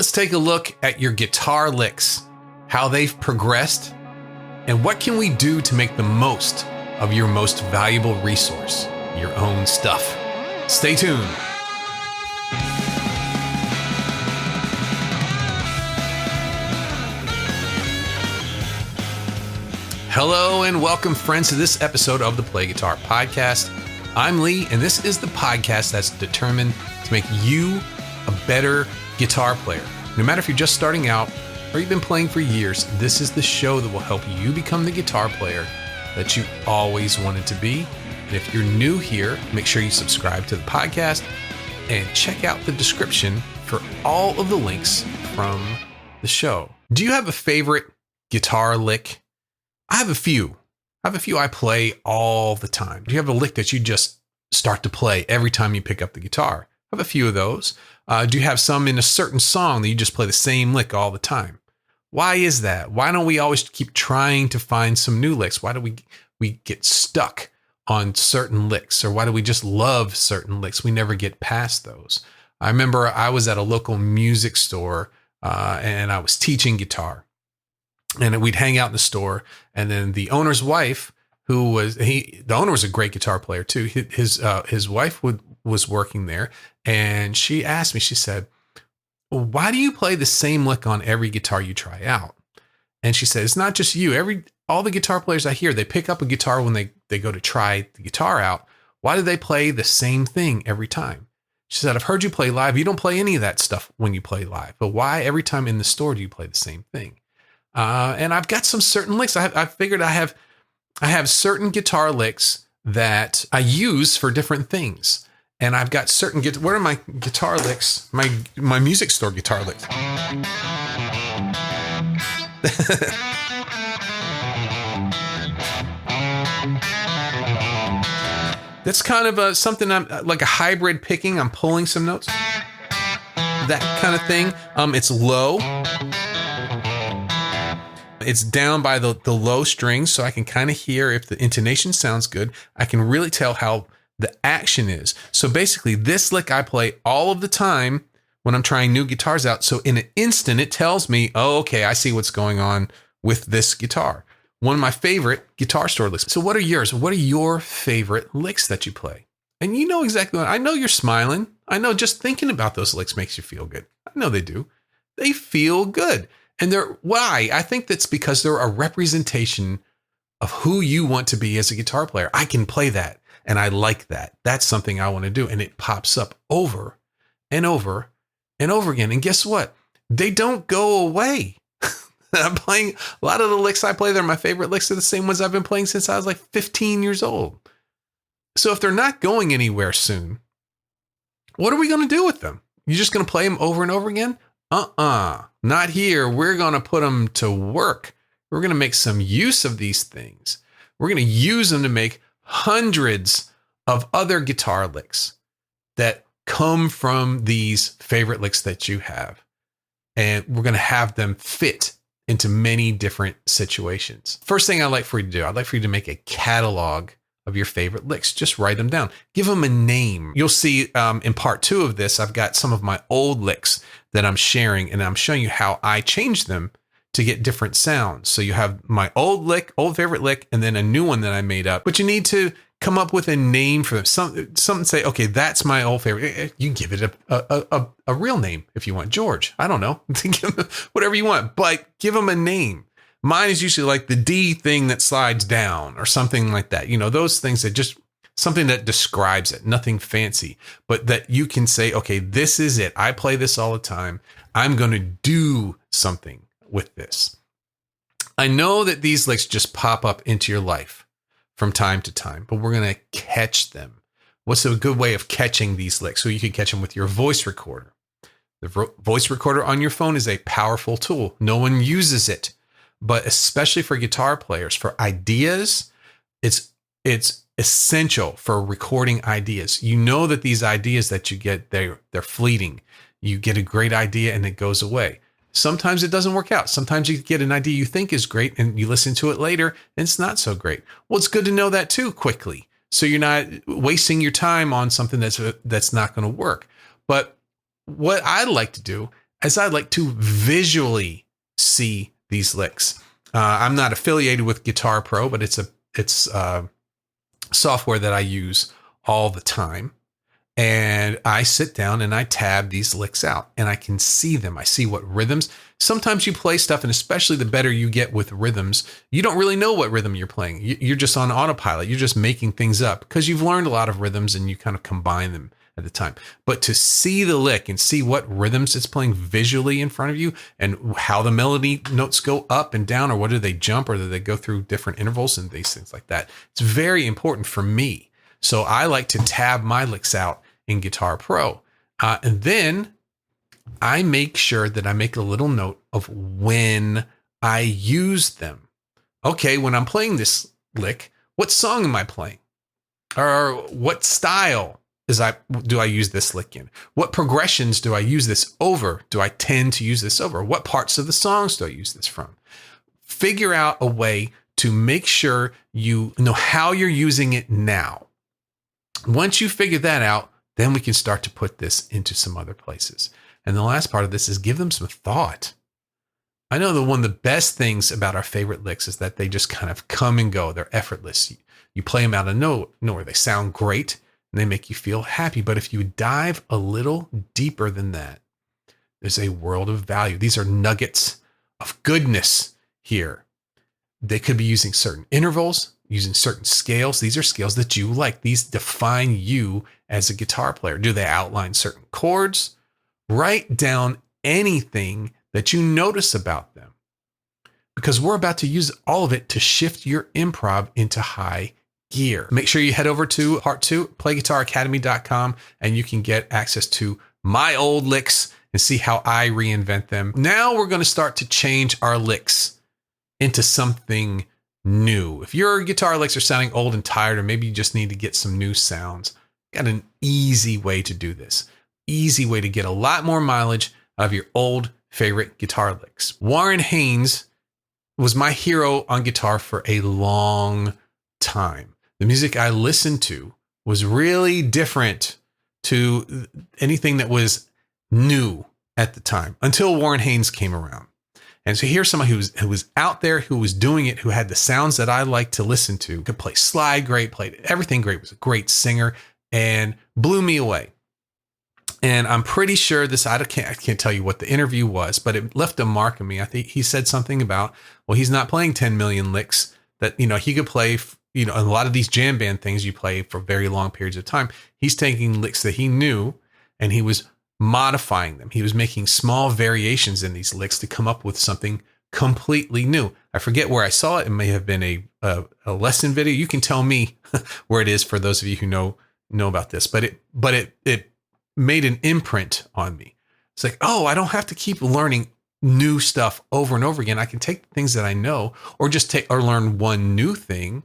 Let's take a look at your guitar licks, how they've progressed, and what can we do to make the most of your most valuable resource, your own stuff. Stay tuned. Hello and welcome, friends, to this episode of the Play Guitar Podcast. I'm Lee, and this is the podcast that's determined to make you a better guitar player. No matter if you're just starting out or you've been playing for years, this is the show that will help you become the guitar player that you always wanted to be. And if you're new here, make sure you subscribe to the podcast and check out the description for all of the links from the show. Do you have a favorite guitar lick? I have a few. I play all the time. Do you have a lick that you just start to play every time you pick up the guitar? I have a few of those. Do you have some in a certain song that you just play the same lick all the time? Why is that? Why don't we always keep trying to find some new licks? Why do we get stuck on certain licks? Or why do we just love certain licks? We never get past those. I remember I was at a local music store and I was teaching guitar. And we'd hang out in the store, and then the owner's wife, the owner was a great guitar player too. His wife was working there, and she asked me, she said, "Why do you play the same lick on every guitar you try out?" And she said, "It's not just you. All the guitar players I hear, they pick up a guitar when they go to try the guitar out. Why do they play the same thing every time?" She said, "I've heard you play live. You don't play any of that stuff when you play live, but why every time in the store do you play the same thing?" And I've got some certain licks. I figured I have certain guitar licks that I use for different things. And I've got certain what are my guitar licks? My music store guitar licks. That's kind of something I'm like a hybrid picking. I'm pulling some notes. That kind of thing. It's low. It's down by the low strings, so I can kind of hear if the intonation sounds good. I can really tell how the action is. So basically, this lick I play all of the time when I'm trying new guitars out. So in an instant, it tells me, oh, okay, I see what's going on with this guitar. One of my favorite guitar store licks. So what are yours? What are your favorite licks that you play? And you know exactly what I know. You're smiling. I know just thinking about those licks makes you feel good. I know they do. They feel good. And why? I think that's because they're a representation of who you want to be as a guitar player. I can play that, and I like that. That's something I want to do. And it pops up over and over and over again. And guess what? They don't go away. I'm playing a lot of the licks I play. They're my favorite licks. Are the same ones I've been playing since I was like 15 years old. So if they're not going anywhere soon, what are we going to do with them? You're just going to play them over and over again? Not here. We're going to put them to work. We're going to make some use of these things. We're going to use them to make hundreds of other guitar licks that come from these favorite licks that you have. And we're going to have them fit into many different situations. First thing I'd like for you to do, I'd like for you to make a catalog of your favorite licks. Just write them down. Give them a name. You'll see in part 2 of this, I've got some of my old licks that I'm sharing, and I'm showing you how I changed them to get different sounds. So you have my old favorite lick, and then a new one that I made up. But you need to come up with a name for them. Something say, okay, that's my old favorite. You give it a real name if you want. George, I don't know. Whatever you want, but give them a name. Mine is usually like the D thing that slides down or something like that. You know, those things that just something that describes it, nothing fancy, but that you can say, okay, this is it. I play this all the time. I'm going to do something with this. I know that these licks just pop up into your life from time to time, but we're going to catch them. What's a good way of catching these licks? So you can catch them with your voice recorder. The voice recorder on your phone is a powerful tool. No one uses it. But especially for guitar players, for ideas, it's essential for recording ideas. You know that these ideas that you get, they're fleeting. You get a great idea and it goes away. Sometimes it doesn't work out. Sometimes you get an idea you think is great and you listen to it later and it's not so great. Well, it's good to know that too quickly, so you're not wasting your time on something that's not going to work. But what I like to do, as I like to visually see these licks. I'm not affiliated with Guitar Pro, but it's software that I use all the time. And I sit down and I tab these licks out and I can see them. I see what rhythms. Sometimes you play stuff, and especially the better you get with rhythms, you don't really know what rhythm you're playing. You're just on autopilot. You're just making things up because you've learned a lot of rhythms and you kind of combine them at the time. But to see the lick and see what rhythms it's playing visually in front of you and how the melody notes go up and down, or what do they jump, or do they go through different intervals and these things like that. It's very important for me. So I like to tab my licks out in Guitar Pro. And then I make sure that I make a little note of when I use them. Okay, when I'm playing this lick, what song am I playing? Or what style do I use this lick in? What progressions do I use this over? Do I tend to use this over? What parts of the songs do I use this from? Figure out a way to make sure you know how you're using it now. Once you figure that out, then we can start to put this into some other places. And the last part of this is give them some thought. I know that one of the best things about our favorite licks is that they just kind of come and go. They're effortless. You play them out of nowhere. They sound great and they make you feel happy. But if you dive a little deeper than that, there's a world of value. These are nuggets of goodness here. They could be using certain intervals, using certain scales. These are scales that you like. These define you as a guitar player. Do they outline certain chords? Write down anything that you notice about them, because we're about to use all of it to shift your improv into high gear. Make sure you head over to part 2, PlayGuitarAcademy.com, and you can get access to my old licks and see how I reinvent them. Now we're going to start to change our licks into something new. If your guitar licks are sounding old and tired, or maybe you just need to get some new sounds, got an easy way to do this. Easy way to get a lot more mileage out of your old favorite guitar licks. Warren Haynes was my hero on guitar for a long time. The music I listened to was really different to anything that was new at the time until Warren Haynes came around. And so here's somebody who was out there, who was doing it, who had the sounds that I like to listen to, could play slide great, played everything great, was a great singer, and blew me away. And I'm pretty sure I can't tell you what the interview was, but it left a mark on me. I think he said something about, well, he's not playing 10 million licks, that, he could play, a lot of these jam band things you play for very long periods of time. He's taking licks that he knew and he was modifying them. He was making small variations in these licks to come up with something completely new. I forget where I saw it. It may have been a lesson video. You can tell me where it is for those of you who know about this, but it made an imprint on me. It's like, oh, I don't have to keep learning new stuff over and over again. I can take the things that I know, or just learn one new thing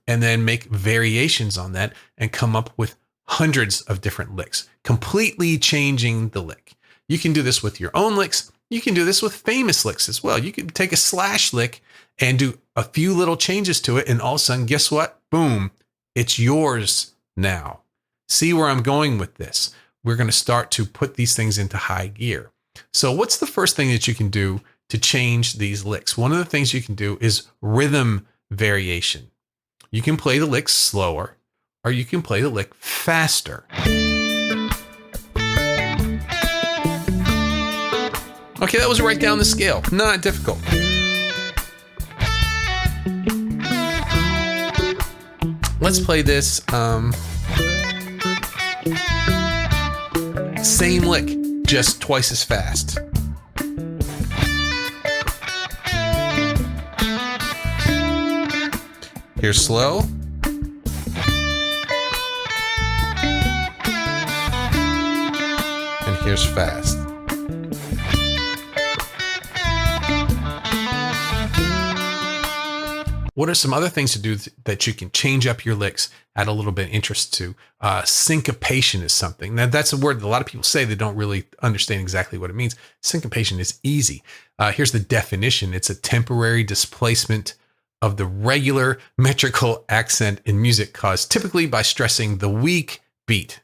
and then make variations on that and come up with hundreds of different licks, completely changing the lick. You can do this with your own licks. You can do this with famous licks as well. You can take a slash lick and do a few little changes to it, and all of a sudden, guess what? Boom, it's yours now. See where I'm going with this? We're going to start to put these things into high gear. So what's the first thing that you can do to change these licks? One of the things you can do is rhythm variation. You can play the lick slower, or you can play the lick faster. Okay, that was right down the scale. Not difficult. Let's play this. Same lick, just twice as fast. Here's slow. And here's fast. What are some other things to do that you can change up your licks, add a little bit of interest to? Syncopation is something. Now, that's a word that a lot of people say they don't really understand exactly what it means. Syncopation is easy. Here's the definition. It's a temporary displacement of the regular metrical accent in music caused typically by stressing the weak beat.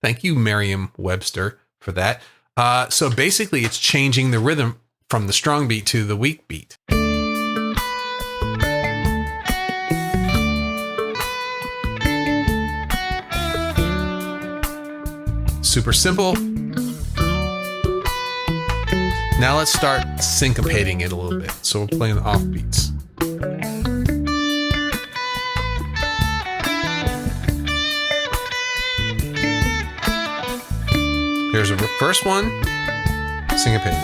Thank you, Merriam-Webster, for that. So basically it's changing the rhythm from the strong beat to the weak beat. Super simple. Now let's start syncopating it a little bit. So we're playing the off beats. Here's a first one, syncopated.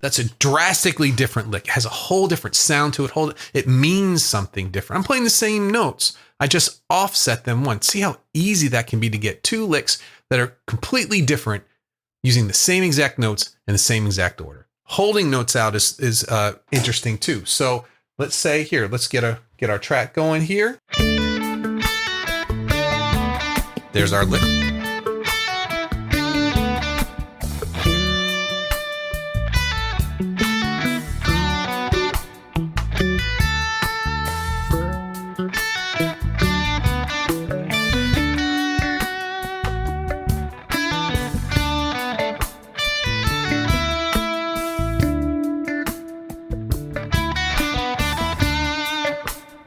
That's a drastically different lick. It has a whole different sound to it. It means something different. I'm playing the same notes. I just offset them once. See how easy that can be to get two licks that are completely different using the same exact notes in the same exact order. Holding notes out is interesting too. So let's say here, let's get our track going here. There's our lick.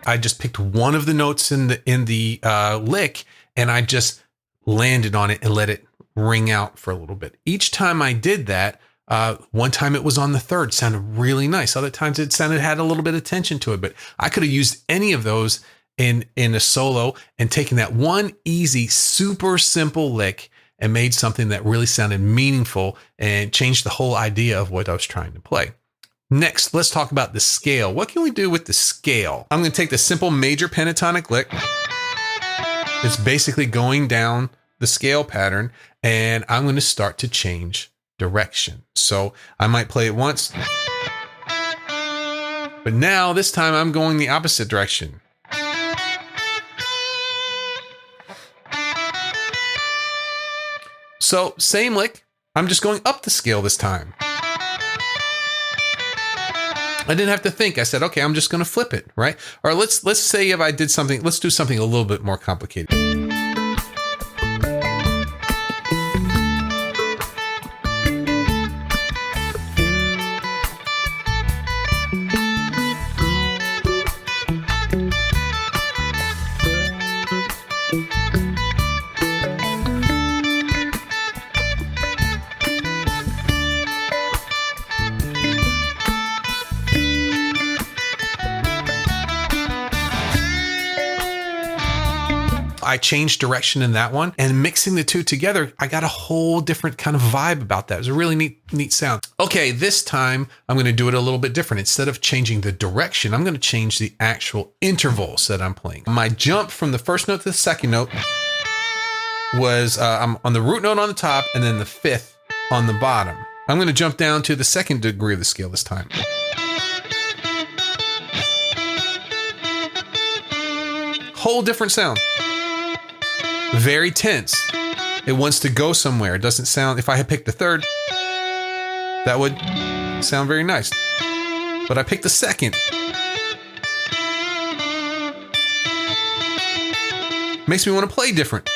I just picked one of the notes in the lick, and I just landed on it and let it ring out for a little bit. Each time I did that, one time it was on the third, sounded really nice. Other times it had a little bit of tension to it, but I could have used any of those in a solo and taken that one easy, super simple lick and made something that really sounded meaningful and changed the whole idea of what I was trying to play. Next, let's talk about the scale. What can we do with the scale? I'm going to take the simple major pentatonic lick. It's basically going down the scale pattern, and I'm going to start to change direction. So I might play it once, but now this time I'm going the opposite direction. So same lick, I'm just going up the scale this time. I didn't have to think. I said, okay, I'm just going to flip it, right? Or let's say if I did something, let's do something a little bit more complicated. I changed direction in that one, and mixing the two together, I got a whole different kind of vibe about that. It was a really neat sound. Okay, this time I'm going to do it a little bit different. Instead of changing the direction, I'm going to change the actual intervals that I'm playing. My jump from the first note to the second note was I'm on the root note on the top and then the fifth on the bottom. I'm going to jump down to the second degree of the scale this time. Whole different sound. Very tense. It wants to go somewhere. It doesn't sound, if I had picked the third, that would sound very nice. But I picked the second. Makes me want to play different.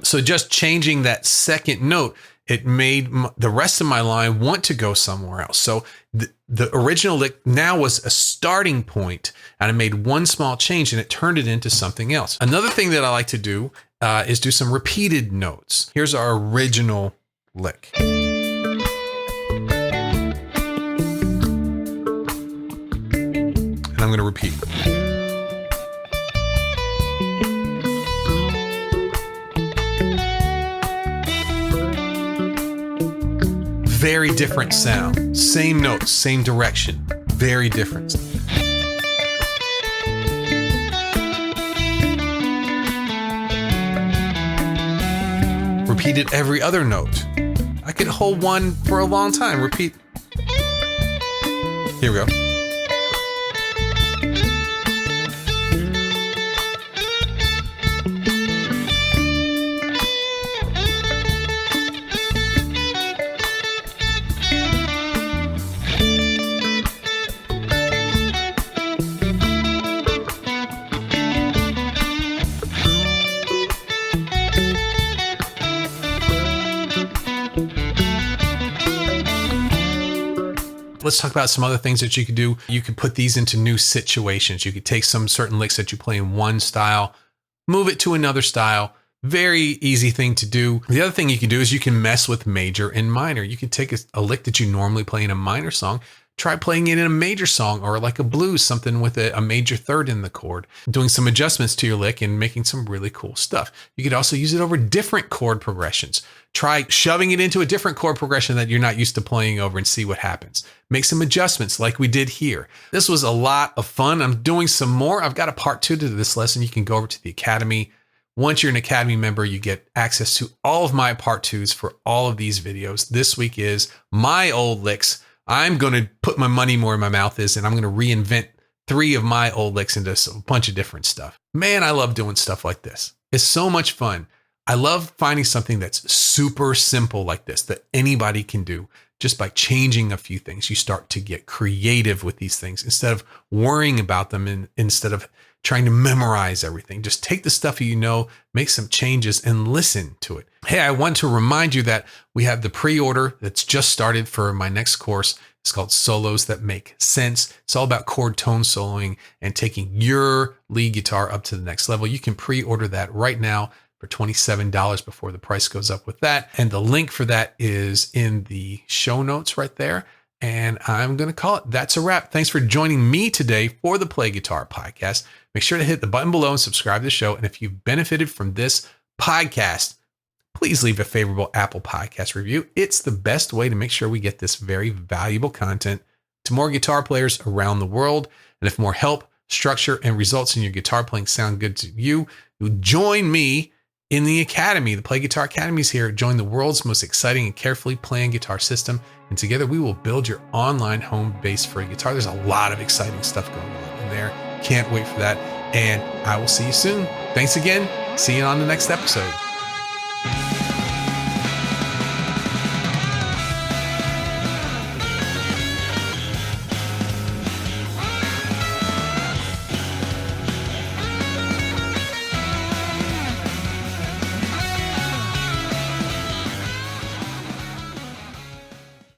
So just changing that second note, it made the rest of my line want to go somewhere else. So the original lick now was a starting point, and I made one small change and it turned it into something else. Another thing that I like to do is do some repeated notes. Here's our original lick. And I'm going to repeat. Very different sound. Same notes, same direction. Very different. Repeated every other note. I could hold one for a long time. Repeat. Here we go. let's talk about some other things that you could do. You could put these into new situations. You could take some certain licks that you play in one style, move it to another style. Very easy thing to do. The other thing you can do is you can mess with major and minor. You can take a lick that you normally play in a minor song, try playing it in a major song, or like a blues, something with a major third in the chord, doing some adjustments to your lick and making some really cool stuff. You could also use it over different chord progressions. Try shoving it into a different chord progression that you're not used to playing over and see what happens. Make some adjustments like we did here. This was a lot of fun. I'm doing some more. I've got a part 2 to this lesson. You can go over to the Academy. Once you're an Academy member, you get access to all of my part 2s for all of these videos. This week is my old licks. I'm going to put my money where my mouth is, and I'm going to reinvent 3 of my old licks into a bunch of different stuff. Man, I love doing stuff like this. It's so much fun. I love finding something that's super simple like this that anybody can do. Just by changing a few things, you start to get creative with these things instead of worrying about them and instead of trying to memorize everything. Just take the stuff you know, make some changes, and listen to it. Hey, I want to remind you that we have the pre-order that's just started for my next course. It's called Solos That Make Sense. It's all about chord tone soloing and taking your lead guitar up to the next level. You can pre-order that right now for $27 before the price goes up with that. And the link for that is in the show notes right there. And I'm going to call it That's a Wrap. Thanks for joining me today for the Play Guitar Podcast. Make sure to hit the button below and subscribe to the show. And if you've benefited from this podcast, please leave a favorable Apple Podcast review. It's the best way to make sure we get this very valuable content to more guitar players around the world. And if more help, structure, and results in your guitar playing sound good to you, join me in the Academy. The Play Guitar Academy is here. Join the world's most exciting and carefully planned guitar system. And together we will build your online home base for a guitar. There's a lot of exciting stuff going on in there. Can't wait for that. And I will see you soon. Thanks again. See you on the next episode.